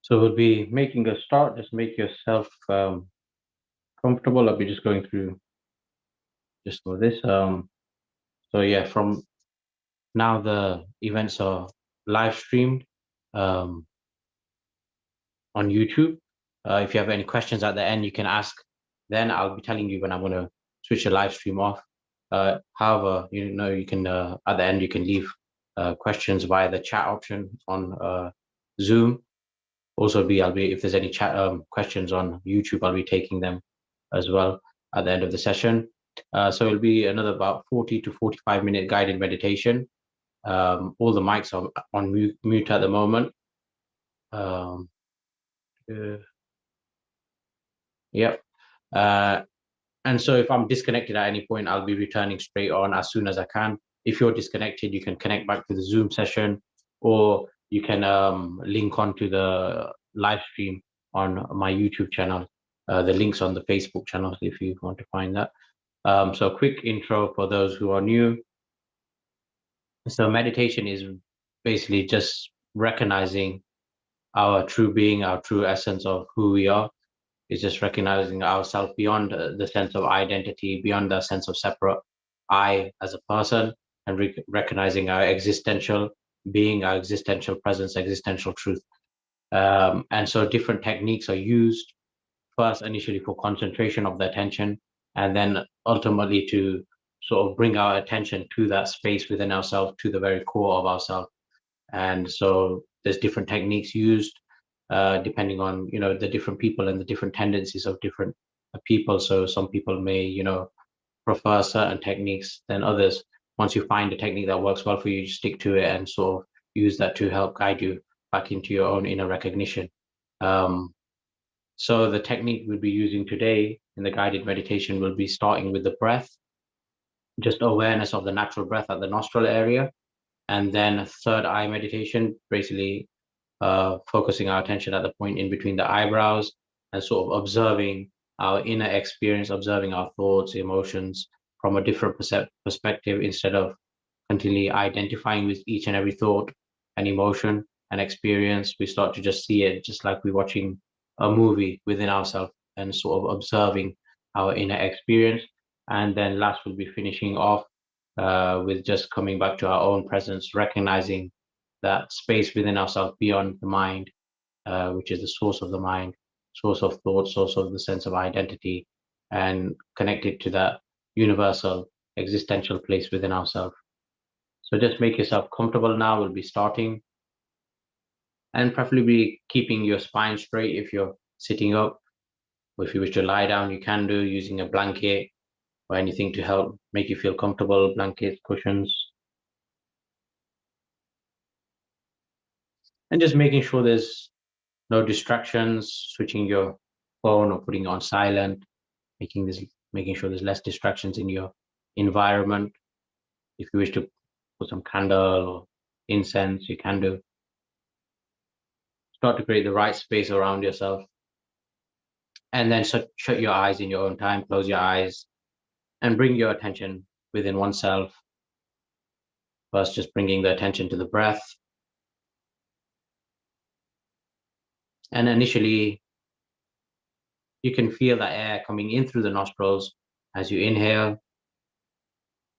So we'll be making a start. Just make yourself comfortable. I'll be just going through just for this. So yeah, from now the events are live streamed um, on YouTube. If you have any questions at the end, you can ask. Then I'll be telling you when I'm going to switch the live stream off. However, you can at the end you can leave questions via the chat option on Zoom. Also, I'll be if there's any chat questions on YouTube, I'll be taking them as well at the end of the session. So it'll be another about 40 to 45-minute guided meditation. All the mics are on mute at the moment. Um, uh, yep. Uh, and so if I'm disconnected at any point, I'll be returning straight on as soon as I can. If you're disconnected, you can connect back to the Zoom session, or you can link onto the live stream on my YouTube channel. The links on the Facebook channel if you want to find that. So a quick intro for those who are new. So meditation is basically just recognizing our true being, our true essence of who we are. Is just recognizing ourselves beyond the sense of identity, beyond the sense of separate I as a person, and recognizing our existential being, our existential presence, existential truth. And so different techniques are used first initially for concentration of the attention, and then ultimately to sort of bring our attention to that space within ourselves, to the very core of ourselves. And so there's different techniques used depending on the different people and the different tendencies of different people. So some people may prefer certain techniques than others. Once you find a technique that works well for you, you stick to it and sort of use that to help guide you back into your own inner recognition. Um, so the technique we'll be using today in the guided meditation will be starting with the breath, just awareness of the natural breath at the nostril area, and then third eye meditation, basically focusing our attention at the point in between the eyebrows and sort of observing our inner experience, observing our thoughts, emotions from a different perspective instead of continually identifying with each and every thought and emotion and experience. We start to just see it just like we're watching a movie within ourselves and sort of observing our inner experience. And then last, we'll be finishing off with just coming back to our own presence, recognizing that space within ourselves beyond the mind, which is the source of the mind, source of thought, source of the sense of identity, and connected to that universal existential place within ourselves. So just make yourself comfortable now. We'll be starting, and preferably keeping your spine straight if you're sitting up. Or if you wish to lie down, you can do using a blanket or anything to help make you feel comfortable, blankets, cushions. And just making sure there's no distractions, switching your phone or putting it on silent, making sure there's less distractions in your environment. If you wish to put some candle or incense, you can do. Start to create the right space around yourself. And then shut your eyes in your own time, close your eyes, and bring your attention within oneself. First, just bringing the attention to the breath. And initially, you can feel that air coming in through the nostrils as you inhale.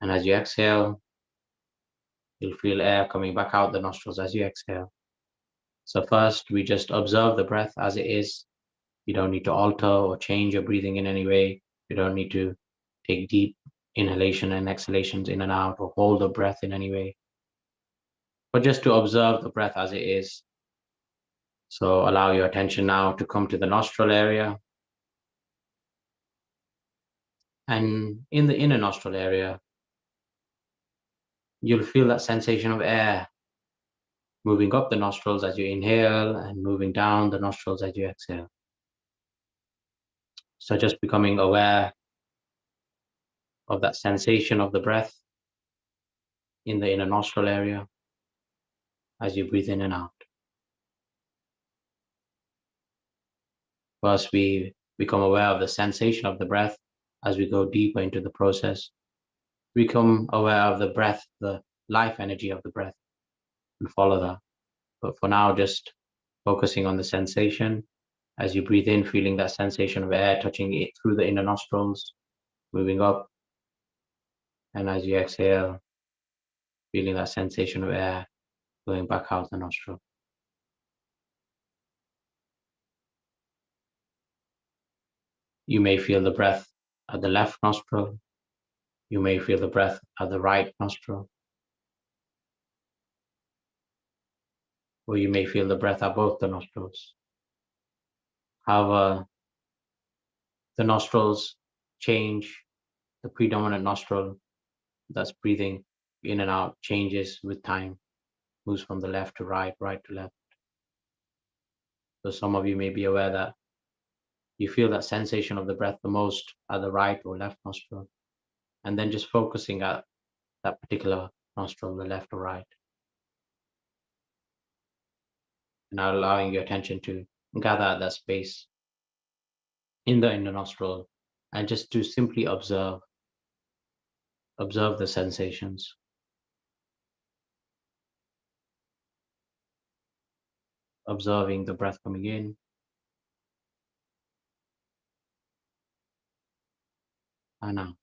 And as you exhale, you'll feel air coming back out the nostrils as you exhale. So first, we just observe the breath as it is. You don't need to alter or change your breathing in any way. You don't need to take deep inhalation and exhalations in and out or hold the breath in any way, but just to observe the breath as it is. So allow your attention now to come to the nostril area. And in the inner nostril area, you'll feel that sensation of air moving up the nostrils as you inhale and moving down the nostrils as you exhale. So just becoming aware of that sensation of the breath in the inner nostril area as you breathe in and out. First, we become aware of the sensation of the breath as we go deeper into the process. Become aware of the breath, the life energy of the breath, and follow that. But for now, just focusing on the sensation. As you breathe in, feeling that sensation of air touching it through the inner nostrils, moving up. And as you exhale, feeling that sensation of air going back out the nostril. You may feel the breath at the left nostril. You may feel the breath at the right nostril. Or you may feel the breath at both the nostrils. However, the nostrils change. The predominant nostril that's breathing in and out changes with time, moves from the left to right, right to left. So some of you may be aware that you feel that sensation of the breath the most at the right or left nostril, and then just focusing at that particular nostril, the left or right, and now allowing your attention to gather at that space in the inner nostril, and just to simply observe the sensations, observing the breath coming in and out.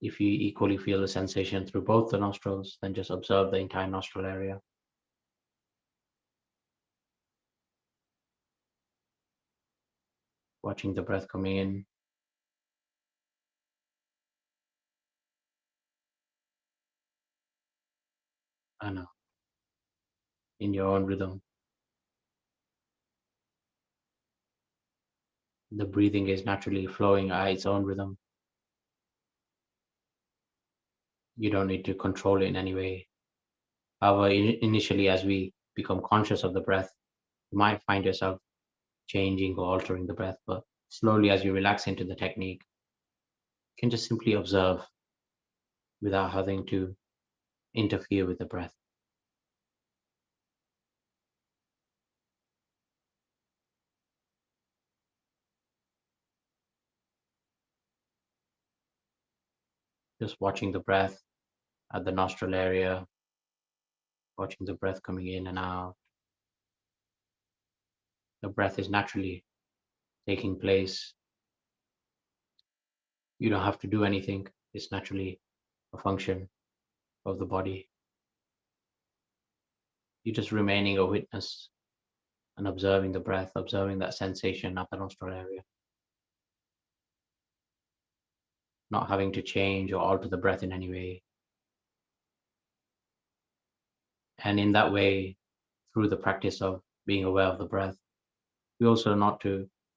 If you equally feel the sensation through both the nostrils, then just observe the entire nostril area. Watching the breath coming in and out in your own rhythm. The breathing is naturally flowing at its own rhythm. You don't need to control it in any way. However, initially, as we become conscious of the breath, you might find yourself changing or altering the breath, but slowly as you relax into the technique, you can just simply observe without having to interfere with the breath. Just watching the breath at the nostril area, watching the breath coming in and out. The breath is naturally taking place. You don't have to do anything. It's naturally a function of the body. You're just remaining a witness and observing the breath, observing that sensation at the nostril area, not having to change or alter the breath in any way. And in that way, through the practice of being aware of the breath, we also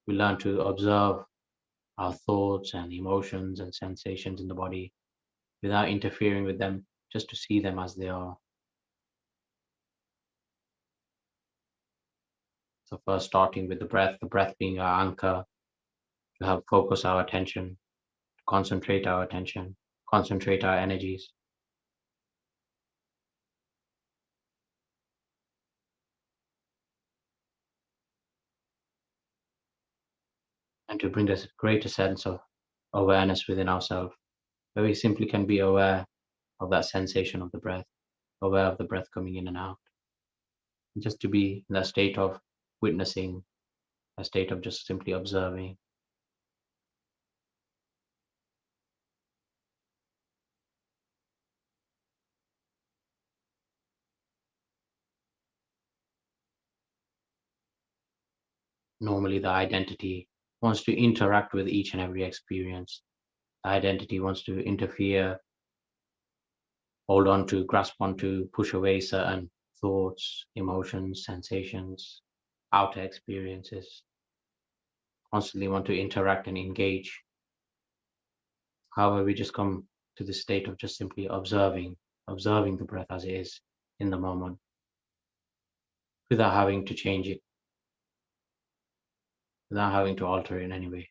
we learn to observe our thoughts and emotions and sensations in the body without interfering with them, just to see them as they are. So first starting with the breath being our anchor, to help focus our attention, to concentrate our attention, concentrate our energies, and to bring us a greater sense of awareness within ourselves, where we simply can be aware of that sensation of the breath, aware of the breath coming in and out, and just to be in that state of witnessing, a state of just simply observing. Normally, the identity wants to interact with each and every experience. The identity wants to interfere, hold on to, grasp onto, push away certain thoughts, emotions, sensations, outer experiences, constantly want to interact and engage. However, we just come to this state of just simply observing the breath as it is in the moment without having to change it, without having to alter it in any way.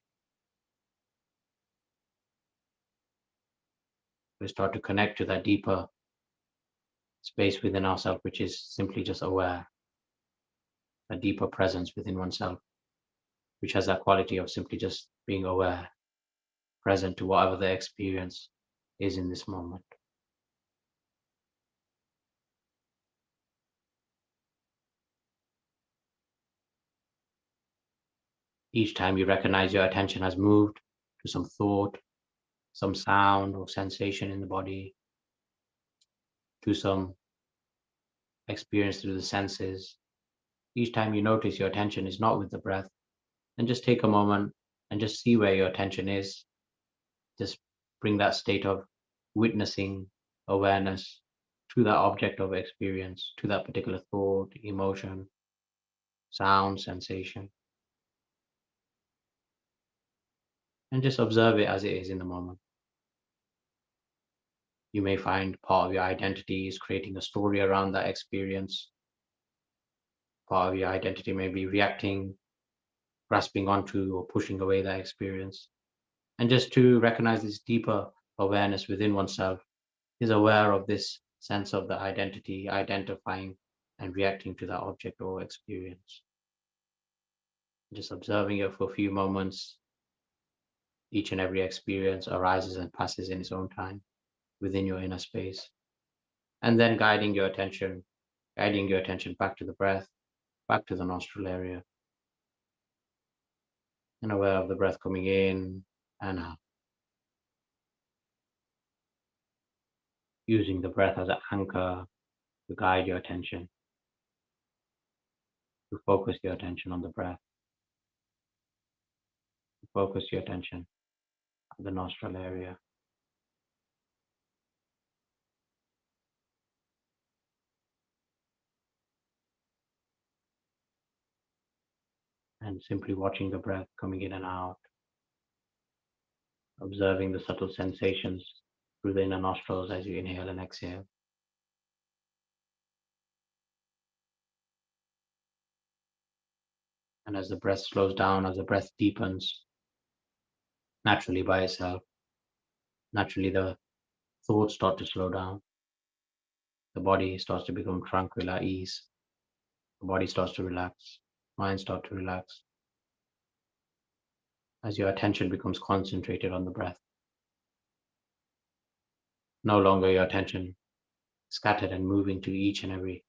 We start to connect to that deeper space within ourselves, which is simply just aware, a deeper presence within oneself, which has that quality of simply just being aware, present to whatever the experience is in this moment. Each time you recognize your attention has moved to some thought, some sound or sensation in the body, to some experience through the senses. Each time you notice your attention is not with the breath, then just take a moment and just see where your attention is. Just bring that state of witnessing awareness to that object of experience, to that particular thought, emotion, sound, sensation, and just observe it as it is in the moment. You may find part of your identity is creating a story around that experience. Part of your identity may be reacting, grasping onto, or pushing away that experience. And just to recognize this deeper awareness within oneself is aware of this sense of the identity, identifying and reacting to that object or experience. Just observing it for a few moments. Each and every experience arises and passes in its own time within your inner space. And then guiding your attention back to the breath, back to the nostril area, and aware of the breath coming in and out. Using the breath as an anchor to guide your attention, to focus your attention on the breath, to focus your attention on the nostril area. And simply watching the breath coming in and out, observing the subtle sensations through the inner nostrils as you inhale and exhale. And as the breath slows down, as the breath deepens naturally by itself, naturally the thoughts start to slow down. The body starts to become tranquil at ease. The body starts to relax. Mind starts to relax as your attention becomes concentrated on the breath. No longer your attention scattered and moving to each and every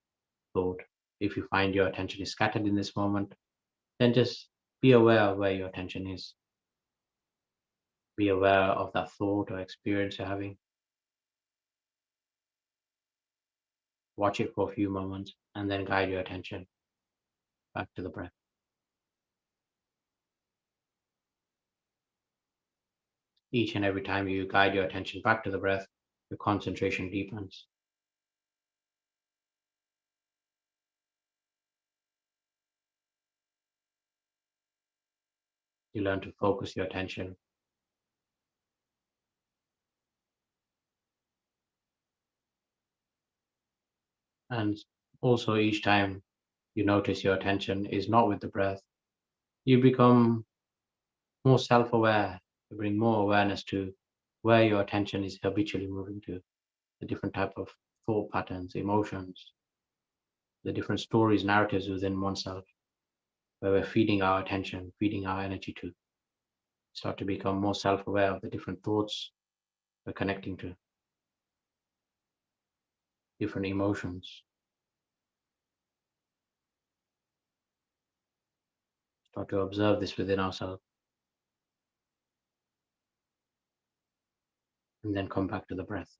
thought. If you find your attention is scattered in this moment, then just be aware of where your attention is. Be aware of that thought or experience you're having. Watch it for a few moments and then guide your attention back to the breath. Each and every time you guide your attention back to the breath, your concentration deepens. You learn to focus your attention. And also, each time you notice your attention is not with the breath, you become more self aware. You bring more awareness to where your attention is habitually moving to, the different type of thought patterns, emotions, the different stories, narratives within oneself, where we're feeding our attention, feeding our energy to. Start to become more self aware of the different thoughts we're connecting to, different emotions. Start to observe this within ourselves and then come back to the breath.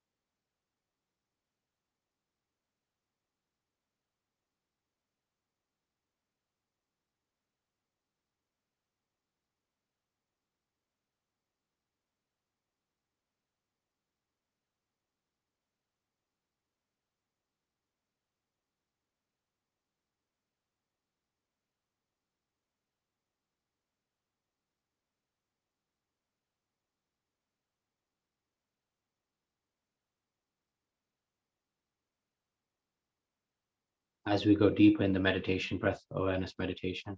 As we go deeper in the meditation, breath awareness meditation,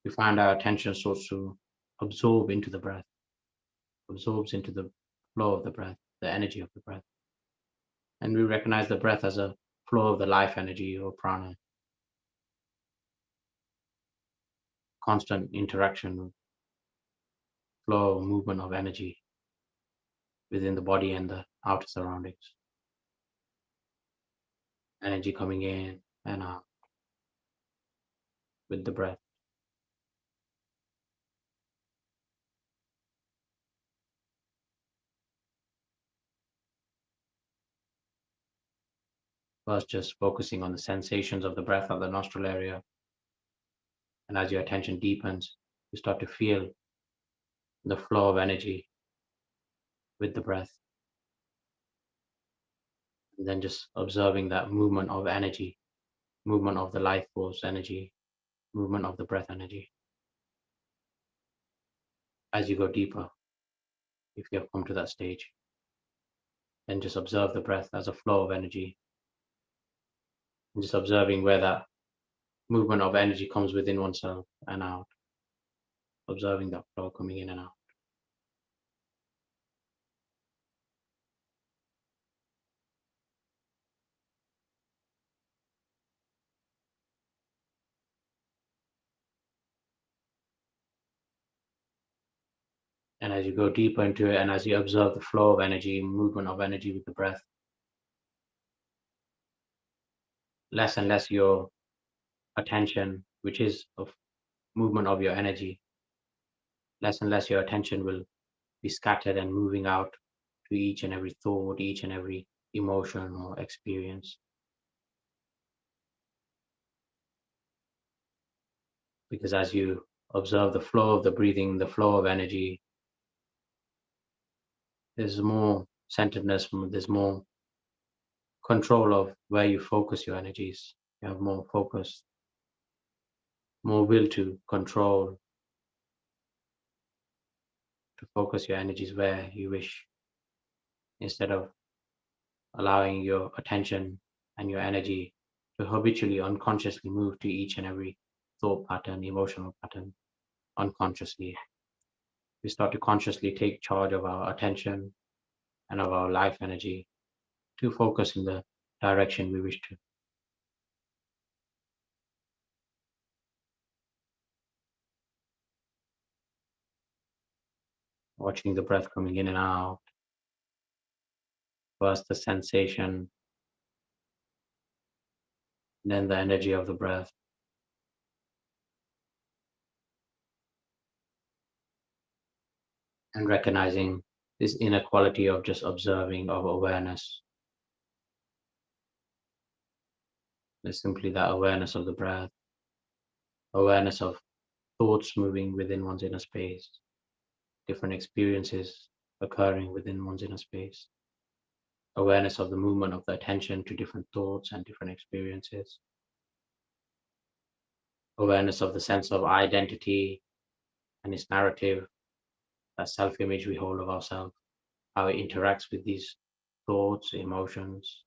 we find our attention starts to absorb into the breath, absorbs into the flow of the breath, the energy of the breath. And we recognize the breath as a flow of the life energy or prana, constant interaction, flow, movement of energy within the body and the outer surroundings. Energy coming in and out. with the breath. First, just focusing on the sensations of the breath at the nostril area. And as your attention deepens, you start to feel the flow of energy with the breath. And then just observing that movement of energy, movement of the life force energy, movement of the breath energy. As you go deeper, if you have come to that stage, then just observe the breath as a flow of energy. And just observing where that movement of energy comes within oneself and out. Observing that flow coming in and out. And as you go deeper into it, and as you observe the flow of energy, movement of energy with the breath, less and less your attention, which is of movement of your energy, less and less your attention will be scattered and moving out to each and every thought, each and every emotion or experience. Because as you observe the flow of the breathing, the flow of energy, there's more centeredness, there's more control of where you focus your energies. You have more focus, more will to control, to focus your energies where you wish, instead of allowing your attention and your energy to habitually unconsciously move to each and every thought pattern, emotional pattern, unconsciously. We start to consciously take charge of our attention and of our life energy to focus in the direction we wish to. Watching the breath coming in and out, first the sensation, then the energy of the breath, and recognizing this inner quality of just observing, of awareness. There's simply that awareness of the breath, awareness of thoughts moving within one's inner space, different experiences occurring within one's inner space, awareness of the movement of the attention to different thoughts and different experiences, awareness of the sense of identity and its narrative, that self-image we hold of ourselves, how it interacts with these thoughts, emotions,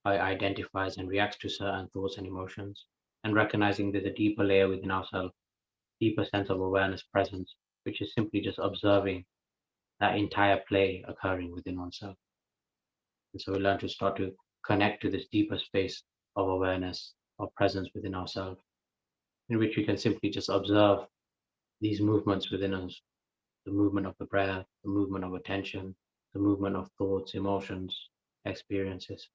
how it identifies and reacts to certain thoughts and emotions, and recognizing there's a deeper layer within ourselves, deeper sense of awareness presence, which is simply just observing that entire play occurring within oneself. And so we learn to start to connect to this deeper space of awareness, of presence within ourselves, in which we can simply just observe these movements within us, the movement of the breath, the movement of attention, the movement of thoughts, emotions, experiences,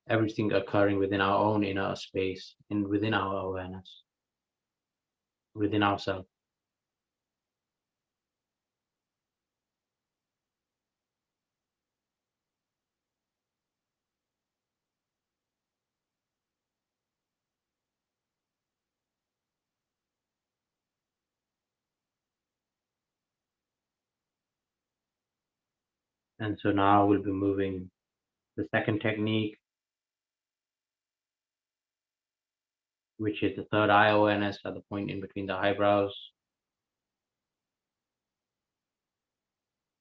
everything occurring within our own inner space and within our awareness, within ourselves. And so now we'll be moving the second technique, which is the third eye awareness at the point in between the eyebrows.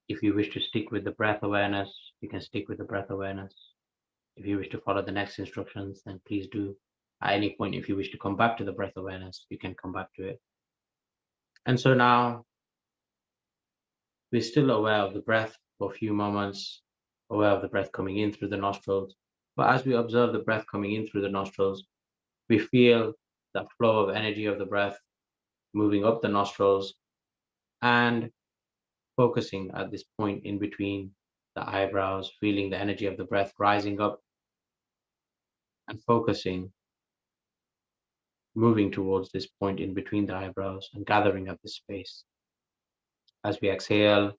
If you wish to stick with the breath awareness, you can stick with the breath awareness. If you wish to follow the next instructions, then please do. At any point, if you wish to come back to the breath awareness, you can come back to it. And so now we're still aware of the breath for a few moments, aware of the breath coming in through the nostrils. But as we observe the breath coming in through the nostrils, we feel that flow of energy of the breath moving up the nostrils and focusing at this point in between the eyebrows, feeling the energy of the breath rising up and focusing, moving towards this point in between the eyebrows and gathering at this space. As we exhale,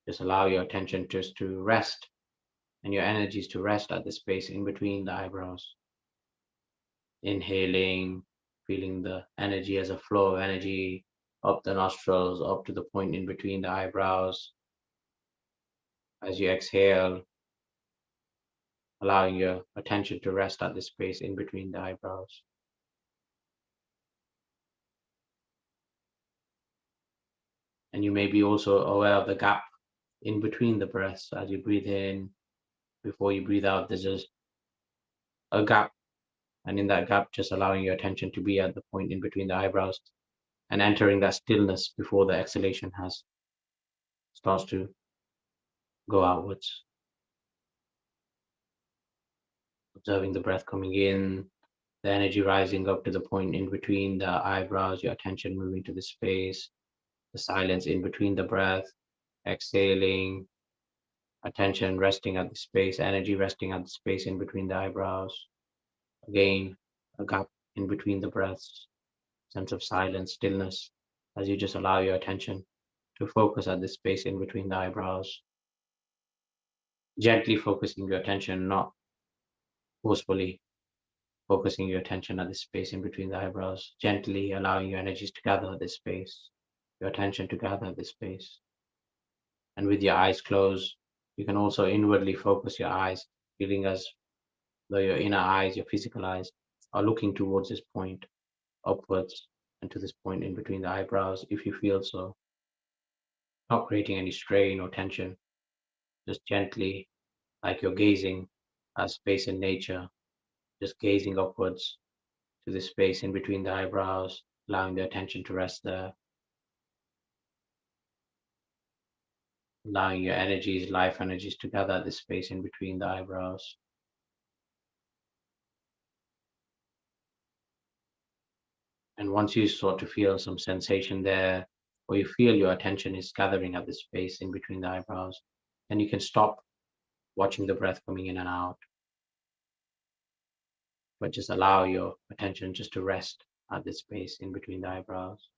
just allow your attention just to rest and your energies to rest at the space in between the eyebrows. Inhaling, feeling the energy as a flow of energy up the nostrils, up to the point in between the eyebrows. As you exhale, allowing your attention to rest at the space in between the eyebrows. And you may be also aware of the gap in between the breaths. As you breathe in, before you breathe out, there's just a gap. And in that gap, just allowing your attention to be at the point in between the eyebrows and entering that stillness before the exhalation has starts to go outwards. Observing the breath coming in, the energy rising up to the point in between the eyebrows, your attention moving to the space, the silence in between the breath, exhaling, attention resting at the space, energy resting at the space in between the eyebrows. Again, a gap in between the breaths, sense of silence, stillness, as you just allow your attention to focus at the space in between the eyebrows, gently focusing your attention, not forcefully focusing your attention at the space in between the eyebrows, gently allowing your energies to gather at this space, your attention to gather at this space. And with your eyes closed, you can also inwardly focus your eyes, feeling as though your inner eyes, your physical eyes, are looking towards this point, upwards, and to this point in between the eyebrows, if you feel so, not creating any strain or tension, just gently, like you're gazing at space in nature, just gazing upwards to the space in between the eyebrows, allowing the attention to rest there, allowing your energies, life energies to gather at this space in between the eyebrows. And once you start to feel some sensation there, or you feel your attention is gathering at the space in between the eyebrows, then you can stop watching the breath coming in and out, but just allow your attention just to rest at this space in between the eyebrows,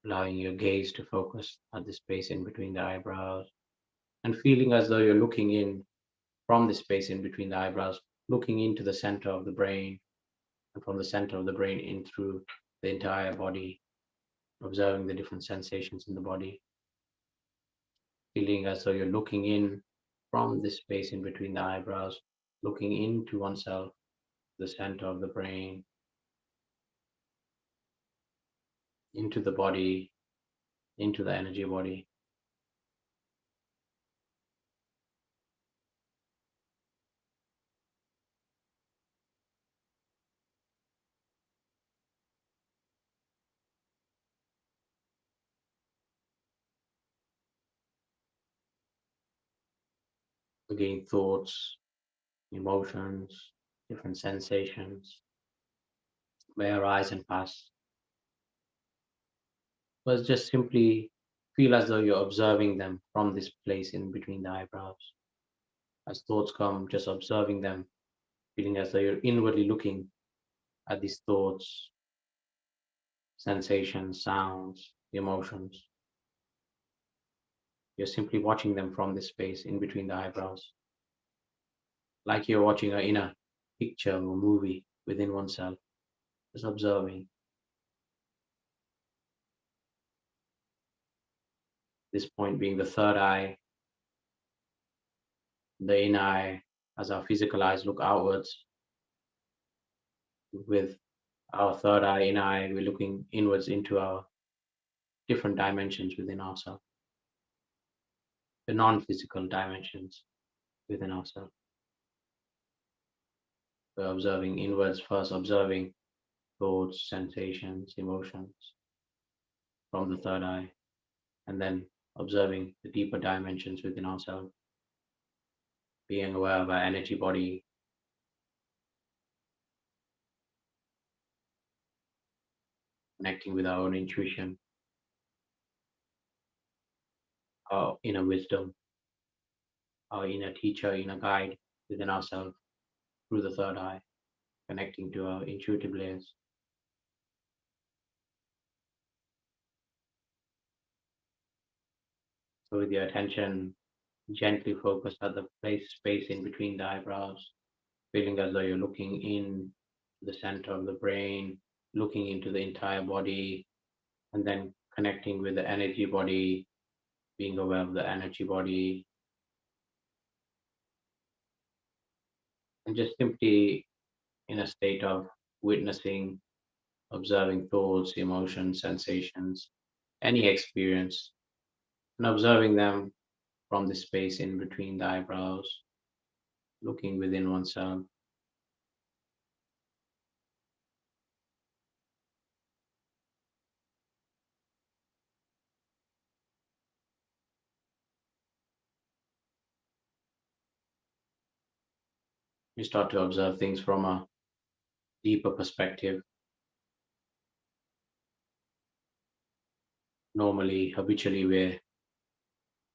allowing your gaze to focus at the space in between the eyebrows, and feeling as though you're looking in from the space in between the eyebrows, looking into the center of the brain, and from the center of the brain in through the entire body, observing the different sensations in the body, feeling as though you're looking in from this space in between the eyebrows, looking into oneself, the center of the brain, into the body, into the energy body. Again, thoughts, emotions, different sensations may arise and pass. But just simply feel as though you're observing them from this place in between the eyebrows. As thoughts come, just observing them, feeling as though you're inwardly looking at these thoughts, sensations, sounds, emotions. You're simply watching them from this space in between the eyebrows, like you're watching an inner picture or movie within oneself, just observing. This point being the third eye, the inner eye, as our physical eyes look outwards, with our third eye, inner eye, we're looking inwards into our different dimensions within ourselves, the non-physical dimensions within ourselves. We're observing inwards first, observing thoughts, sensations, emotions from the third eye, and then observing the deeper dimensions within ourselves, being aware of our energy body, connecting with our own intuition, our inner wisdom, our inner teacher, inner guide within ourselves through the third eye, connecting to our intuitive layers. So with your attention gently focused at the space in between the eyebrows, feeling as though you're looking in the center of the brain, looking into the entire body, and then connecting with the energy body, being aware of the energy body, and just simply in a state of witnessing, observing thoughts, emotions, sensations, any experience, and observing them from the space in between the eyebrows, looking within oneself. You start to observe things from a deeper perspective. Normally, habitually, we're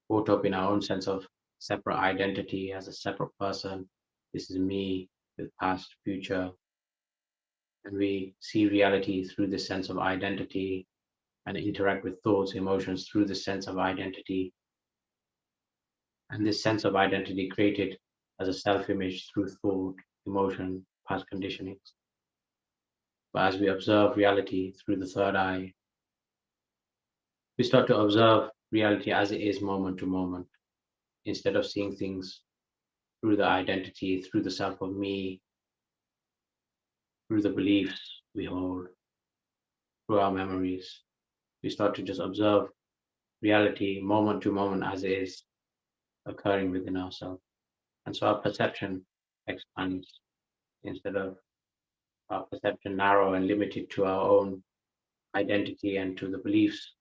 caught up in our own sense of separate identity as a separate person. This is me with past, future, and we see reality through this sense of identity and interact with thoughts, emotions through the sense of identity. And this sense of identity created as a self image through thought, emotion, past conditionings. But as we observe reality through the third eye, we start to observe reality as it is moment to moment instead of seeing things through the identity, through the self of me, through the beliefs we hold, through our memories. We start to just observe reality moment to moment as it is occurring within ourselves. And so our perception expands instead of our perception narrow and limited to our own identity and to the beliefs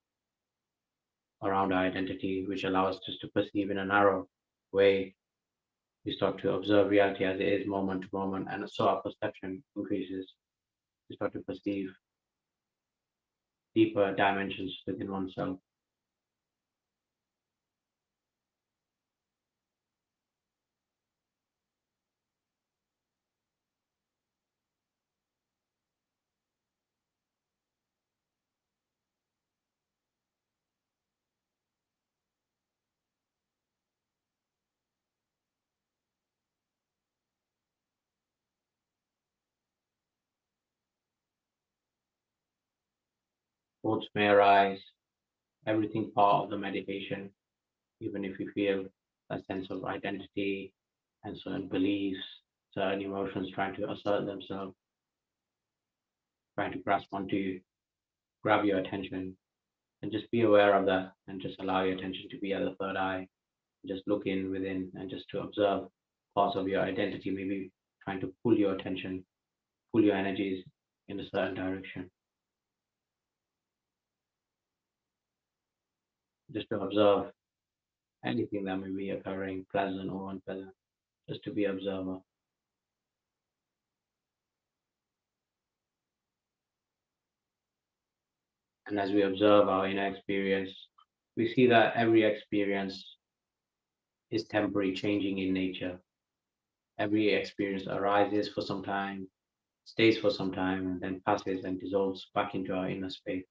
around our identity, which allow us just to perceive in a narrow way. We start to observe reality as it is moment to moment, and so our perception increases. We start to perceive deeper dimensions within oneself. Thoughts may arise, everything part of the meditation, even if you feel a sense of identity and certain beliefs, certain emotions trying to assert themselves, trying to grasp onto you, grab your attention, and just be aware of that and just allow your attention to be at the third eye. Just look in within and just to observe parts of your identity, maybe trying to pull your attention, pull your energies in a certain direction. Just to observe anything that may be occurring, pleasant or unpleasant, just to be observer. And as we observe our inner experience, we see that every experience is temporary, changing in nature. Every experience arises for some time, stays for some time, and then passes and dissolves back into our inner space.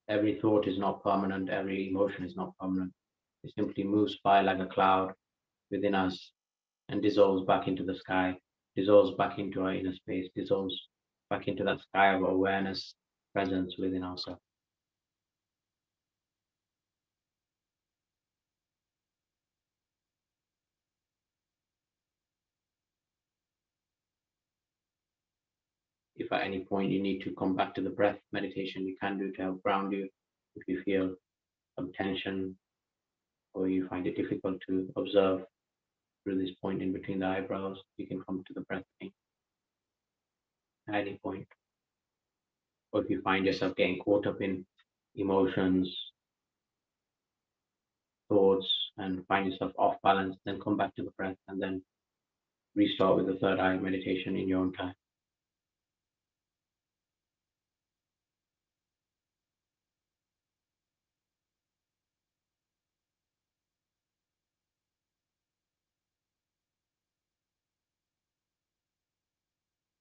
Every thought is not permanent, every emotion is not permanent. It simply moves by like a cloud within us and dissolves back into the sky, dissolves back into our inner space, dissolves back into that sky of awareness, presence within ourselves. If at any point you need to come back to the breath meditation, you can do to help ground you. If you feel some tension or you find it difficult to observe through this point in between the eyebrows, you can come to the breath at any point. Or if you find yourself getting caught up in emotions, thoughts, and find yourself off balance, then come back to the breath and then restart with the third eye meditation in your own time.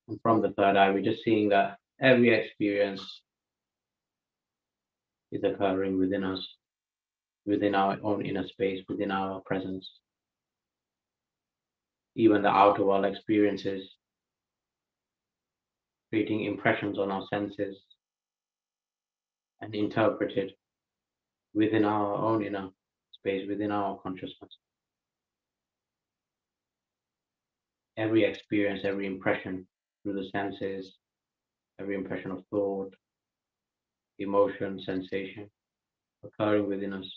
And from the third eye, we're just seeing that every experience is occurring within us, within our own inner space, within our presence. Even the outer world experiences, creating impressions on our senses and interpreted within our own inner space, within our consciousness. Every experience, every impression through the senses, every impression of thought, emotion, sensation occurring within us.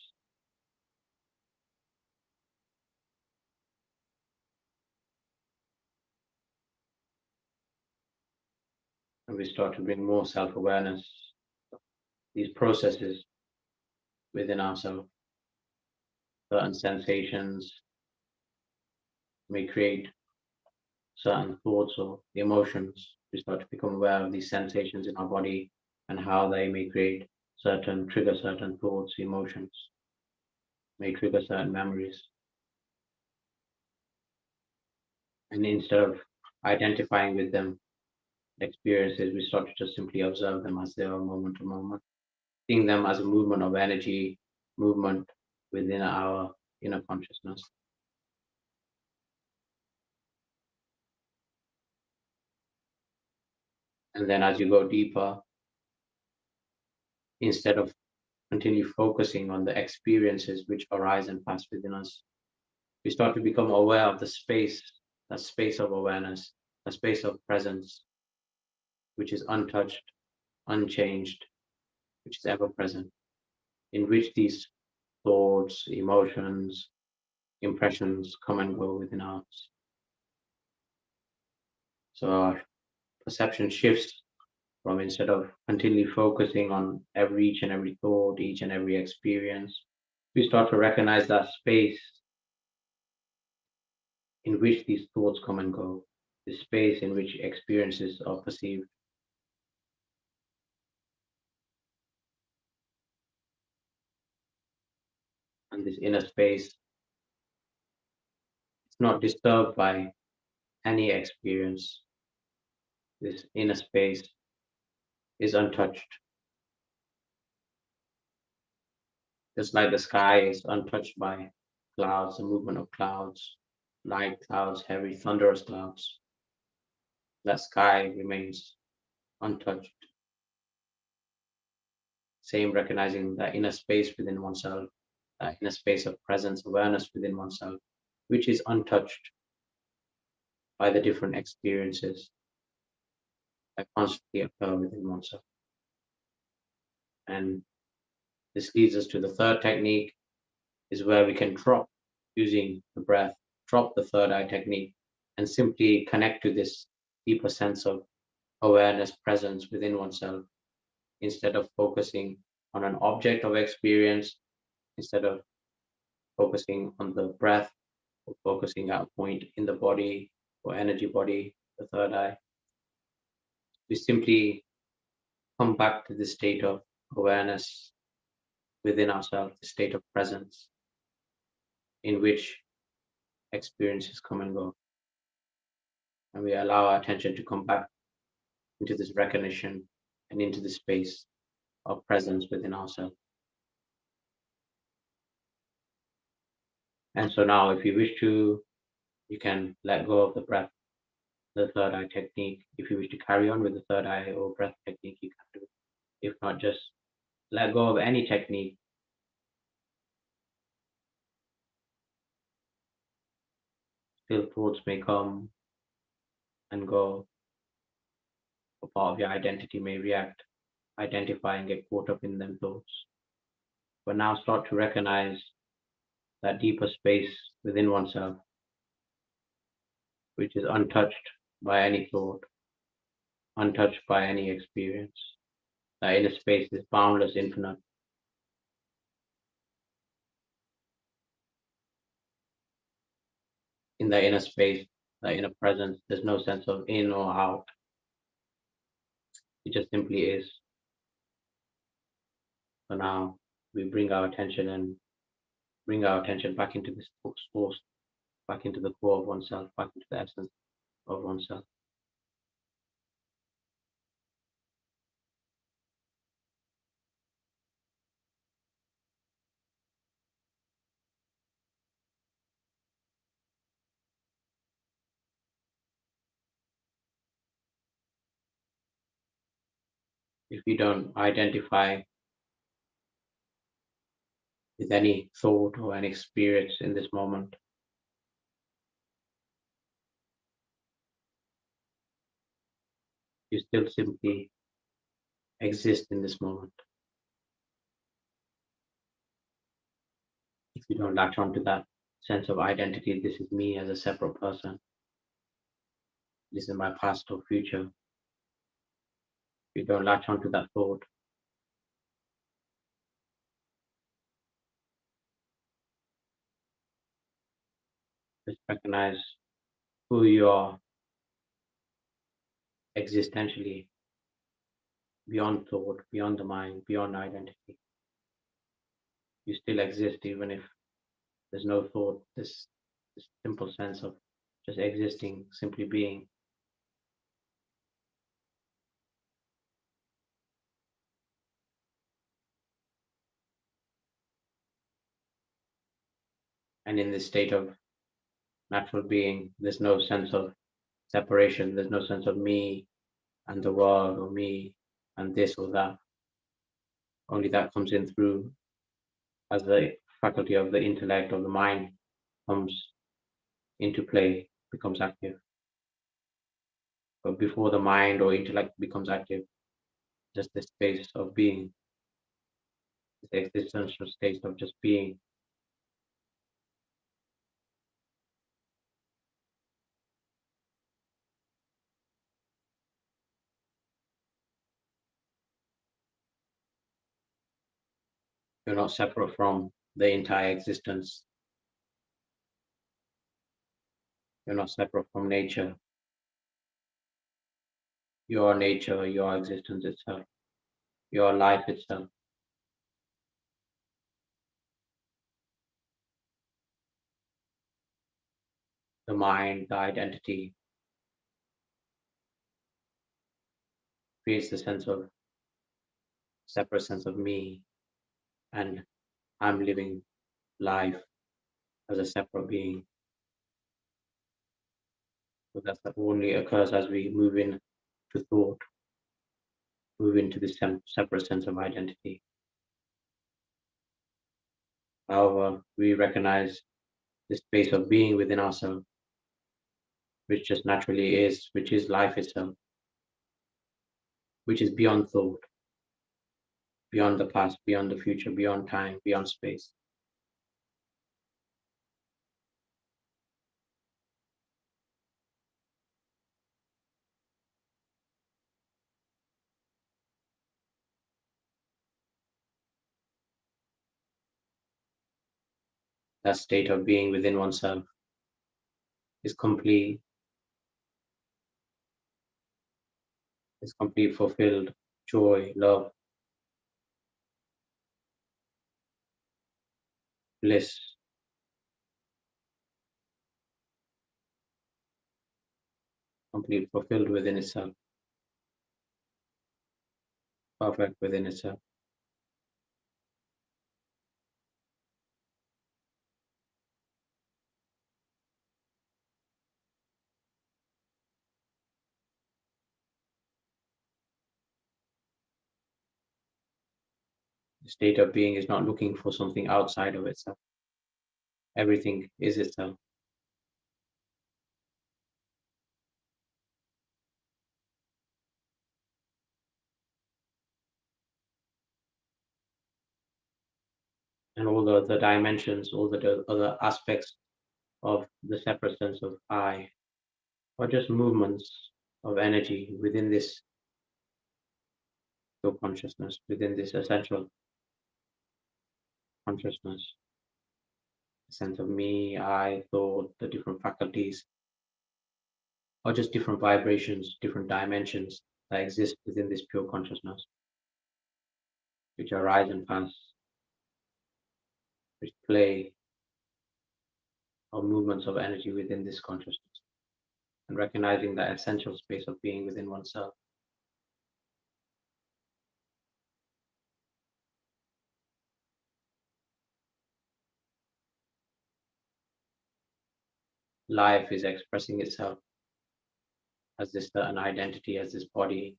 And we start to bring more self awareness, these processes within ourselves. Certain sensations may create certain thoughts or emotions. We start to become aware of these sensations in our body and how they may trigger certain thoughts, emotions, may trigger certain memories. And instead of identifying with them, experiences, we start to just simply observe them as they are moment to moment, seeing them as a movement of energy, movement within our inner consciousness. And then as you go deeper, instead of continue focusing on the experiences which arise and pass within us, we start to become aware of the space, that space of awareness, a space of presence, which is untouched, unchanged, which is ever present, in which these thoughts, emotions, impressions come and go within us. So our perception shifts from, instead of continually focusing on each and every thought, each and every experience, we start to recognize that space in which these thoughts come and go, the space in which experiences are perceived. And this inner space is not disturbed by any experience. This inner space is untouched, just like the sky is untouched by clouds, the movement of clouds, light clouds, heavy, thunderous clouds. That sky remains untouched. Same, recognizing that inner space within oneself, that inner space of presence, awareness within oneself, which is untouched by the different experiences that constantly occur within oneself. And this leads us to the third technique, is where we can drop, using the breath, drop the third eye technique and simply connect to this deeper sense of awareness, presence within oneself, instead of focusing on an object of experience, instead of focusing on the breath or focusing at a point in the body or energy body, the third eye. We simply come back to the state of awareness within ourselves, the state of presence in which experiences come and go. And we allow our attention to come back into this recognition and into the space of presence within ourselves. And so now, if you wish to, you can let go of the breath, the third eye technique. If you wish to carry on with the third eye or breath technique, you can do it. If not, just let go of any technique. Still, thoughts may come and go. A part of your identity may react, identify, and get caught up in them thoughts. But now start to recognize that deeper space within oneself, which is untouched by any thought, untouched by any experience. That inner space is boundless, infinite. In the inner space, the inner presence, there's no sense of in or out. It just simply is. So now we bring our attention back into this source, back into the core of oneself, back into the essence of oneself. If you don't identify with any thought or any experience in this moment, you still simply exist in this moment. If you don't latch onto that sense of identity, this is me as a separate person, this is my past or future. If you don't latch onto that thought, just recognize who you are existentially, beyond thought, beyond the mind, beyond identity. You still exist even if there's no thought, this simple sense of just existing, simply being. And in this state of natural being, there's no sense of separation, there's no sense of me and the world or me and this or that. Only that comes in through as the faculty of the intellect of the mind comes into play, becomes active. But before the mind or intellect becomes active, just this space of being, this existential state of just being. You're not separate from the entire existence. You're not separate from nature. Your nature, your existence itself, your life itself. The mind, the identity creates the sense of separate sense of me, and I'm living life as a separate being. So that only occurs as we move in to thought, move into this separate sense of identity. However, we recognize the space of being within ourselves, which just naturally is, which is life itself, which is beyond thought, beyond the past, beyond the future, beyond time, beyond space. That state of being within oneself is complete, is complete, fulfilled, joy, love, bliss, complete, fulfilled within itself, perfect within itself. The state of being is not looking for something outside of itself. Everything is itself. And all the dimensions, all the other aspects of the separate sense of I are just movements of energy within this pure consciousness, within this essential consciousness, the sense of me, I, thought, the different faculties, or just different vibrations, different dimensions that exist within this pure consciousness, which arise and pass, which play, or movements of energy within this consciousness, and recognizing that essential space of being within oneself. Life is expressing itself as this certain identity, as this body,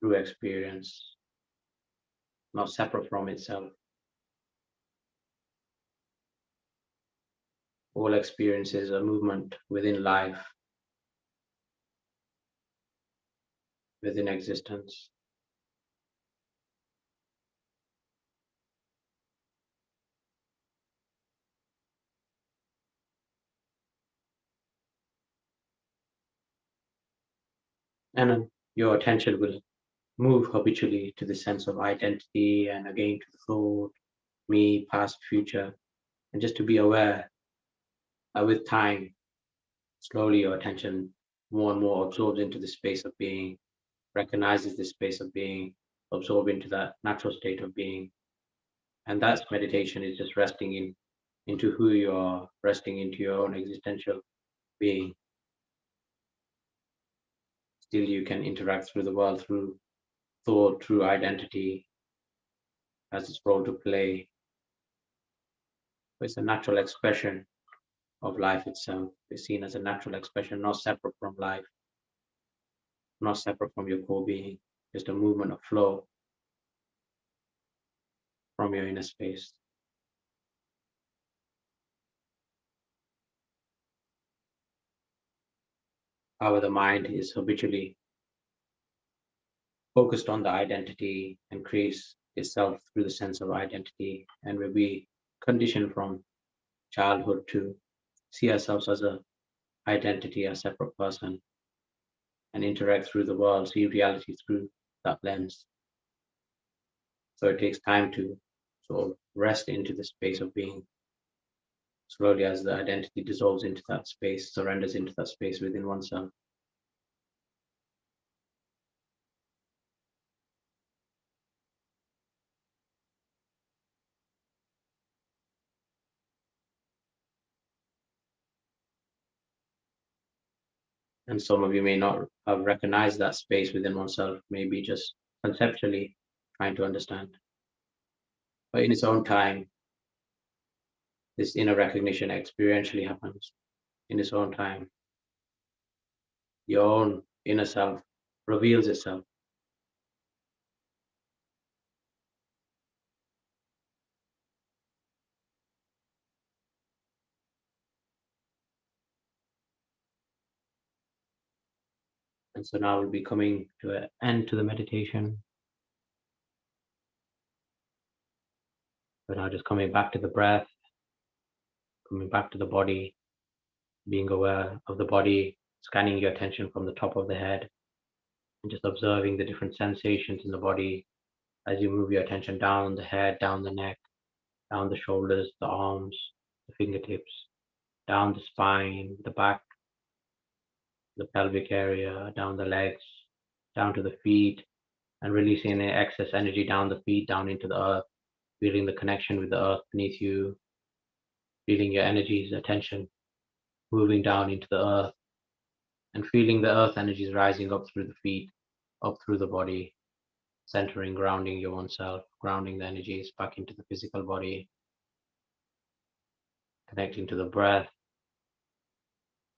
through experience, not separate from itself. All experiences are movement within life, within existence. And your attention will move habitually to the sense of identity and again to the thought, me, past, future, and just to be aware that with time, slowly your attention more and more absorbs into the space of being, recognizes the space of being, absorb into that natural state of being. And that's meditation is just resting into who you are, resting into your own existential being. Still you can interact through the world through thought, through identity, has its role to play. But it's a natural expression of life itself. It's seen as a natural expression, not separate from life, not separate from your core being, just a movement of flow from your inner space. However, the mind is habitually focused on the identity and creates itself through the sense of identity, and will be conditioned from childhood to see ourselves as a identity, a separate person, and interact through the world, see reality through that lens. So it takes time to sort of rest into the space of being slowly as the identity dissolves into that space, surrenders into that space within oneself. And some of you may not have recognized that space within oneself, maybe just conceptually trying to understand. But in its own time, this inner recognition experientially happens in its own time. Your own inner self reveals itself. And so now we'll be coming to an end to the meditation. But now just coming back to the breath, coming back to the body, being aware of the body, scanning your attention from the top of the head, and just observing the different sensations in the body as you move your attention down the head, down the neck, down the shoulders, the arms, the fingertips, down the spine, the back, the pelvic area, down the legs, down to the feet, and releasing the excess energy down the feet, down into the earth, feeling the connection with the earth beneath you, feeling your energies, attention moving down into the earth, and feeling the earth energies rising up through the feet, up through the body, centering, grounding your own self, grounding the energies back into the physical body, connecting to the breath,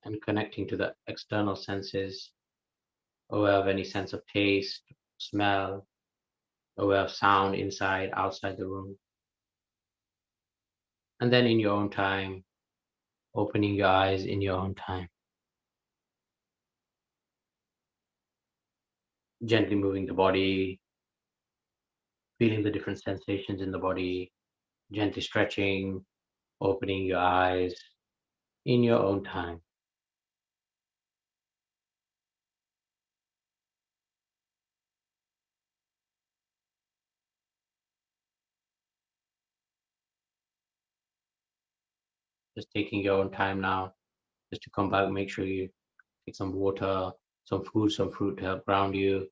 and connecting to the external senses, aware of any sense of taste, smell, aware of sound inside, outside the room. And then in your own time, opening your eyes in your own time, gently moving the body, feeling the different sensations in the body, gently stretching, opening your eyes in your own time. Just taking your own time now, just to come back, make sure you take some water, some food, some fruit to help ground you,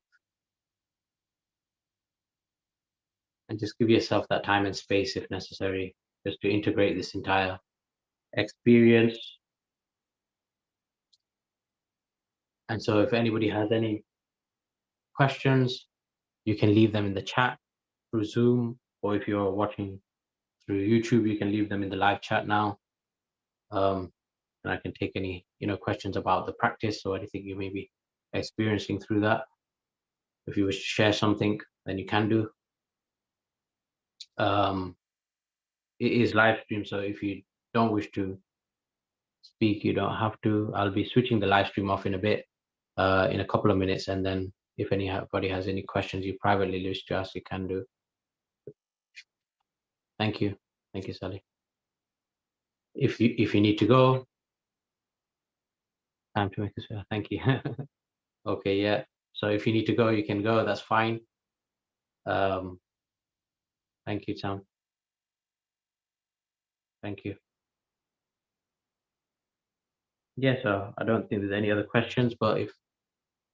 and just give yourself that time and space if necessary, just to integrate this entire experience. And so if anybody has any questions, you can leave them in the chat through Zoom, or if you're watching through YouTube, you can leave them in the live chat now. And I can take any questions about the practice or anything you may be experiencing through that. If you wish to share something, then you can do. Um, it is live stream, so if you don't wish to speak, you don't have to. I'll be switching the live stream off in a bit, in a couple of minutes, and then if anybody has any questions you privately wish to ask, you can do. Thank you. Thank you, Sally. If you need to go, time to make this. Thank you. Okay, yeah. So if you need to go, you can go. That's fine. Um, thank you, Sam. Thank you. Yeah, so I don't think there's any other questions, but if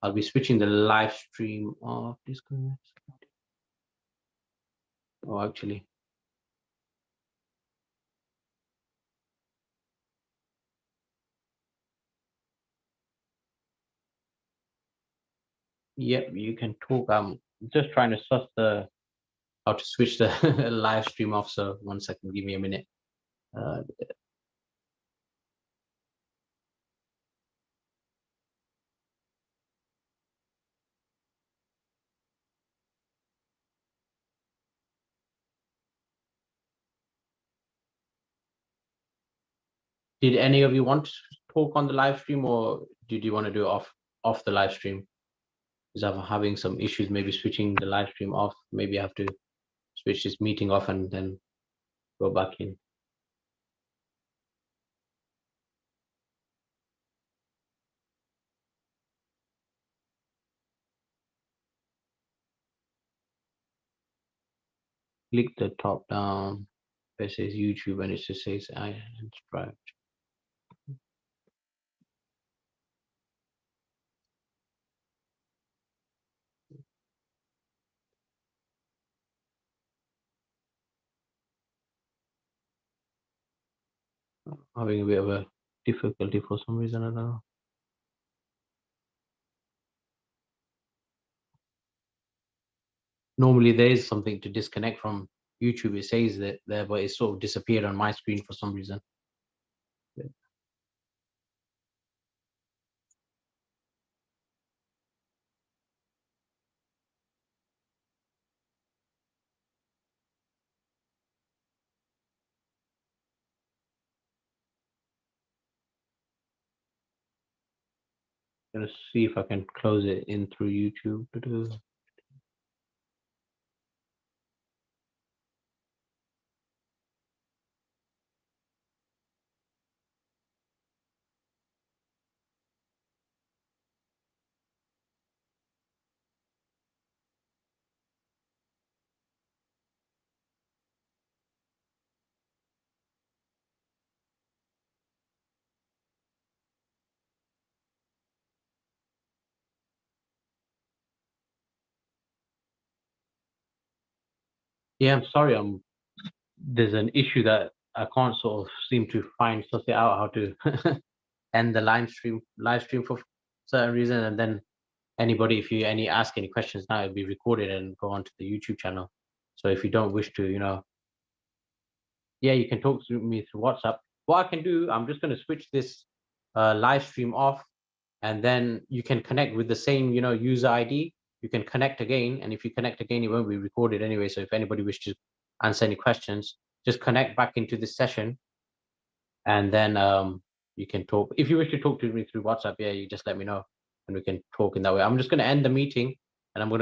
I'll be switching the live stream off. Please go. Oh, actually, yep, you can talk. I'm just trying to suss the how to switch the live stream off. So 1 second, give me a minute. Uh, did any of you want to talk on the live stream, or did you want to do it off the live stream? Because I'm having some issues. Maybe switching the live stream off. Maybe I have to switch this meeting off and then go back in. Click the top down where it says YouTube, and it just says I subscribe. Having a bit of a difficulty for some reason. I don't know. Normally there is something to disconnect from YouTube. It says that there, but it sort of disappeared on my screen for some reason. Gonna see if I can close it in through YouTube. Yeah, I'm sorry. There's an issue that I can't sort of seem to suss it out how to end the live stream for certain reason, and then anybody, if you ask any questions now, it'll be recorded and go onto the YouTube channel. So if you don't wish to, yeah, you can talk to me through WhatsApp. What I can do, I'm just going to switch this live stream off, and then you can connect with the same, user ID. You can connect again, and if you connect again, it won't be recorded anyway. So if anybody wishes to answer any questions, just connect back into this session, and then you can talk. If you wish to talk to me through WhatsApp, yeah, you just let me know, and we can talk in that way. I'm just going to end the meeting, and I'm going to